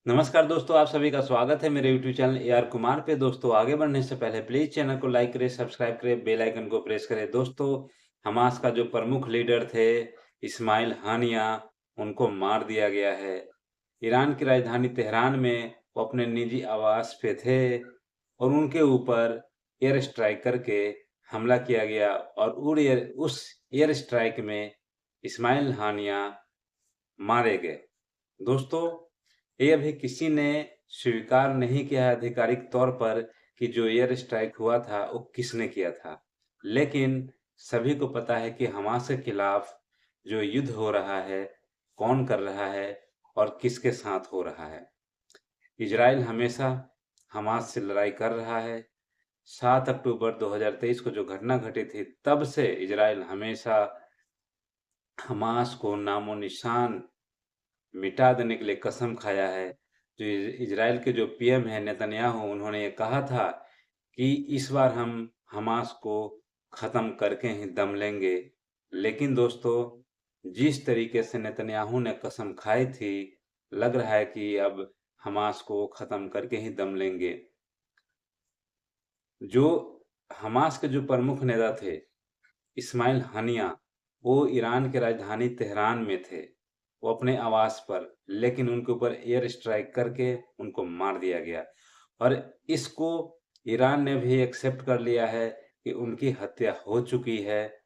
नमस्कार दोस्तों, आप सभी का स्वागत है मेरे YouTube channel A R Kumar पे। दोस्तों, आगे बढ़ने से पहले प्लीज़ चैनल को लाइक करें, सब्सक्राइब करें, बेल आइकन को प्रेस करें। दोस्तों, हमास का जो प्रमुख लीडर थे इस्माइल हानिया, उनको मार दिया गया है। ईरान की राजधानी तेहरान में वो अपने निजी आवास पे थे और उनके ऊपर एयर स्ट्राइक करके हमला किया गया और उस एयर स्ट्राइक में इस्माइल हानिया मारे गए। दोस्तों, ये अभी किसी ने स्वीकार नहीं किया है आधिकारिक तौर पर कि जो एयर स्ट्राइक हुआ था वो किसने किया था। लेकिन सभी को पता है कि हमास के खिलाफ जो युद्ध हो रहा है, कौन कर रहा है और किसके साथ हो रहा है। इजराइल हमेशा हमास से लड़ाई कर रहा है। 7 अक्टूबर 2023 को जो घटना घटी थी, तब से इजराइल हमेशा हमास को नामो-निशान मिटा देने के लिए कसम खाया है। जो इज़राइल के जो पीएम हैं नेतन्याहू, उन्होंने ये कहा था कि इस बार हम हमास को ख़त्म करके ही दम लेंगे। लेकिन दोस्तों, जिस तरीके से नेतन्याहू ने कसम खाई थी, लग रहा है कि अब हमास को ख़त्म करके ही दम लेंगे। जो हमास के जो प्रमुख नेता थे इस्माइल हानिया, वो ईरान की राजधानी तेहरान में थे। वो अपने आवास पर, लेकिन उनके ऊपर एयर स्ट्राइक करके उनको मार दिया गया और इसको ईरान ने भी एक्सेप्ट कर लिया है कि उनकी हत्या हो चुकी है।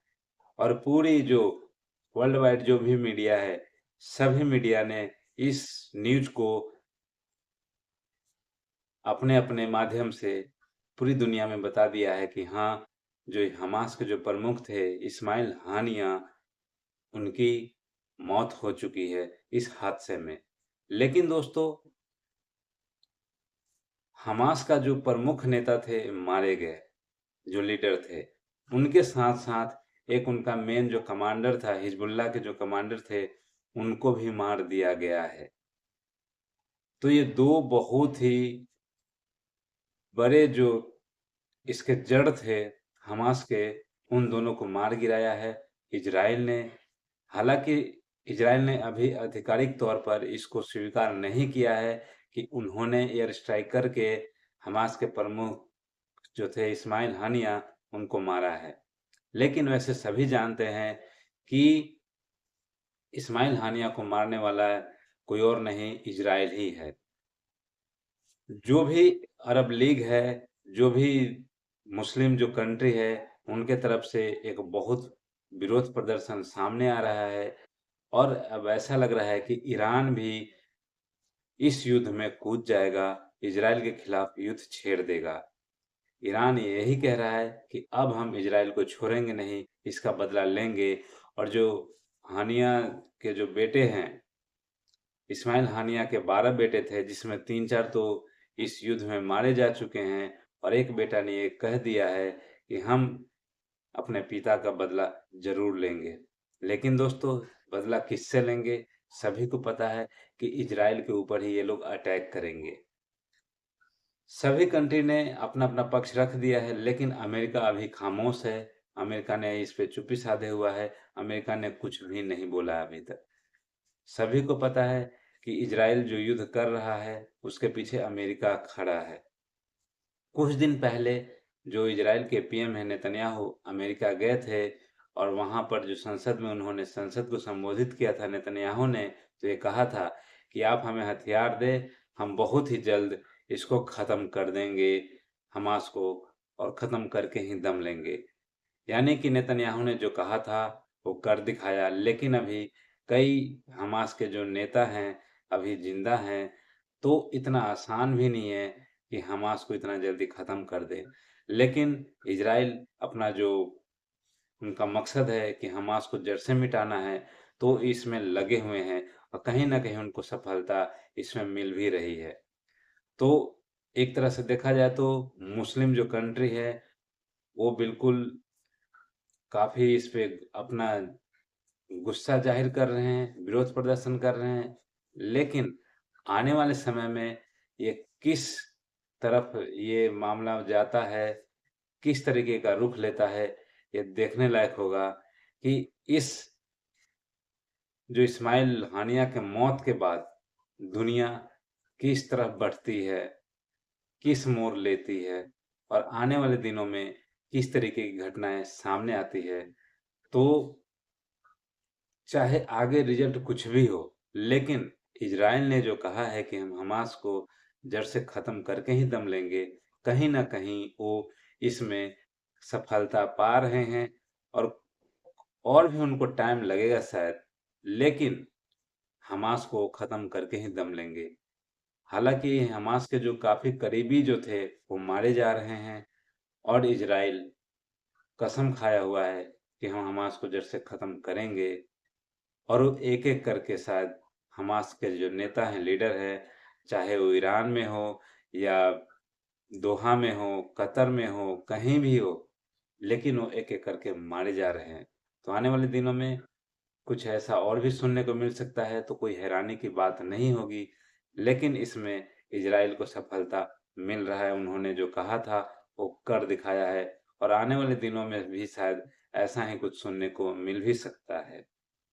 और पूरी जो वर्ल्ड वाइड जो भी मीडिया है, सभी मीडिया ने इस न्यूज़ को अपने-अपने माध्यम से पूरी दुनिया में बता दिया है कि हाँ, जो हमास के जो प्रमुख थे इस्माइल हानिया, उनकी मौत हो चुकी है इस हादसे में। लेकिन दोस्तों, हमास का जो प्रमुख नेता थे मारे गए, जो लीडर थे। उनके साथ-साथ एक उनका मेन जो कमांडर था, हिज़्बुल्लाह के जो कमांडर थे, उनको भी मार दिया गया है। तो ये 2 बहुत ही बड़े जो इसके जड़ थे हमास के, उन दोनों को मार गिराया है इज़राइल ने। हालाँकि इज़राइल ने अभी आधिकारिक तौर पर इसको स्वीकार नहीं किया है कि उन्होंने एयर स्ट्राइक करके हमास के प्रमुख जो थे इस्माइल हानिया, उनको मारा है। लेकिन वैसे सभी जानते हैं कि इस्माइल हानिया को मारने वाला कोई और नहीं, इज़राइल ही है। जो भी अरब लीग है, जो भी मुस्लिम जो कंट्री है, उनके तरफ से एक बहुत विरोध प्रदर्शन सामने आ रहा है और अब ऐसा लग रहा है कि ईरान भी इस युद्ध में कूद जाएगा, इज़राइल के खिलाफ युद्ध छेड़ देगा। ईरान यही कह रहा है कि अब हम इज़राइल को छोड़ेंगे नहीं, इसका बदला लेंगे। और जो हानिया के जो बेटे हैं, इस्माइल हानिया के 12 बेटे थे, जिसमें 3-4 तो इस युद्ध में मारे जा चुके हैं और एक बेटा ने ये कह दिया है कि हम अपने पिता का बदला ज़रूर लेंगे। लेकिन दोस्तों, बदला किससे लेंगे? सभी को पता है कि इज़राइल के ऊपर ही ये लोग अटैक करेंगे। सभी कंट्री ने अपना-अपना पक्ष रख दिया है, लेकिन अमेरिका अभी खामोश है। अमेरिका ने इस पे चुप्पी साधे हुआ है। अमेरिका ने कुछ भी नहीं बोला अभी तक। सभी को पता है कि इज़राइल जो युद्ध कर रहा है, उसके पीछे अमेरिका खड़ा है। कुछ दिन पहले जो इज़राइल के पीएम हैं नेतन्याहू, अमेरिका गए थे और वहाँ पर जो संसद में उन्होंने संसद को संबोधित किया था नेतन्याहू ने, तो ये कहा था कि आप हमें हथियार दें, हम बहुत ही जल्द इसको ख़त्म कर देंगे, हमास को, और ख़त्म करके ही दम लेंगे। यानी कि नेतन्याहू ने जो कहा था, वो कर दिखाया। लेकिन अभी कई हमास के जो नेता हैं, अभी ज़िंदा हैं, तो इतना आसान भी नहीं है कि हमास को इतना जल्दी ख़त्म कर दें। लेकिन इज़राइल अपना जो उनका मकसद है कि हमास को जड़ से मिटाना है, तो इसमें लगे हुए हैं और कहीं न कहीं उनको सफलता इसमें मिल भी रही है। तो एक तरह से देखा जाए तो मुस्लिम जो कंट्री है, वो बिल्कुल काफ़ी इस पे अपना गुस्सा ज़ाहिर कर रहे हैं, विरोध प्रदर्शन कर रहे हैं। लेकिन आने वाले समय में ये किस तरफ ये मामला जाता है, किस तरीके का रुख लेता है, ये देखने लायक होगा कि इस जो इस्माइल हानिया के मौत के बाद दुनिया किस तरफ बढ़ती है, किस मोड़ लेती है और आने वाले दिनों में किस तरीके की घटनाएँ सामने आती है। तो चाहे आगे रिज़ल्ट कुछ भी हो, लेकिन इज़राइल ने जो कहा है कि हम हमास को जड़ से ख़त्म करके ही दम लेंगे, कहीं न कहीं वो इसमें सफलता पा रहे हैं और भी उनको टाइम लगेगा शायद, लेकिन हमास को ख़त्म करके ही दम लेंगे। हालाँकि हमास के जो काफ़ी करीबी जो थे, वो मारे जा रहे हैं और इज़राइल कसम खाया हुआ है कि हम हमास को जड़ से ख़त्म करेंगे और वो एक-एक करके शायद हमास के जो नेता हैं, लीडर हैं, चाहे वो ईरान में हो या दोहा में हो, कतर में हो, कहीं भी हो, लेकिन वो एक-एक करके मारे जा रहे हैं। तो आने वाले दिनों में कुछ ऐसा और भी सुनने को मिल सकता है, तो कोई हैरानी की बात नहीं होगी। लेकिन इसमें इज़राइल को सफलता मिल रहा है, उन्होंने जो कहा था, वो कर दिखाया है और आने वाले दिनों में भी शायद ऐसा ही कुछ सुनने को मिल भी सकता है।